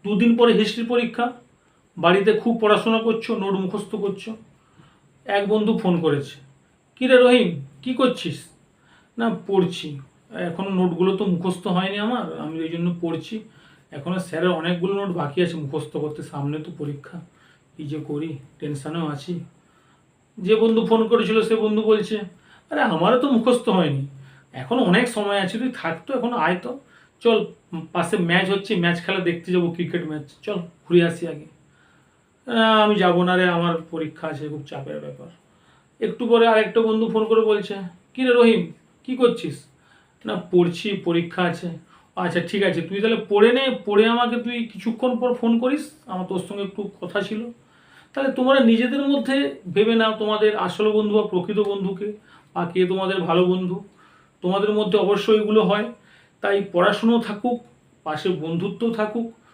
দুদিন পরে হিস্ট্রি পরীক্ষা, বাড়িতে খুব পড়াশোনা করছো, নোট মুখস্থ করছো। এক বন্ধু ফোন করেছে, কী রে রহিম, কী করছিস? না পড়ছি, এখনও নোটগুলো তো মুখস্থ হয়নি আমার, আমি ওই জন্য পড়ছি। এখনও স্যারের অনেকগুলো নোট বাকি আছে মুখস্থ করতে, সামনে তো পরীক্ষা, কী যে করি, টেনশানেও আছি। যে বন্ধু ফোন করেছিল সে বন্ধু বলছে, আরে আমারও তো মুখস্থ হয়নি, এখনও অনেক সময় আছে, তুই থাক তো, এখন আয় তো, চল পাশে ম্যাচ হচ্ছে, ম্যাচ খেলা দেখতে যাবো, ক্রিকেট ম্যাচ, চল ঘুরে আসি আগে। আমি যাবো না রে, আমার পরীক্ষা আছে, খুব চাপের ব্যাপার। একটু পরে আরেকটা বন্ধু ফোন করে বলছে, কী রে রহিম, কী করছিস? না পড়ছি, পরীক্ষা আছে। আচ্ছা ঠিক আছে, তুই তাহলে পড়ে নে, পড়ে আমাকে তুই কিছুক্ষণ পর ফোন করিস, আমার তোর সঙ্গে একটু কথা ছিল। তাহলে তোমরা নিজেদের মধ্যে ভেবে নাও তোমাদের আসল বন্ধু বা প্রকৃত বন্ধুকে, বা কে তোমাদের ভালো বন্ধু। তোমাদের মধ্যে অবশ্যই এগুলো হয়, তাই পড়াশুনো থাকুক, পাশে বন্ধুত্বও থাকুক,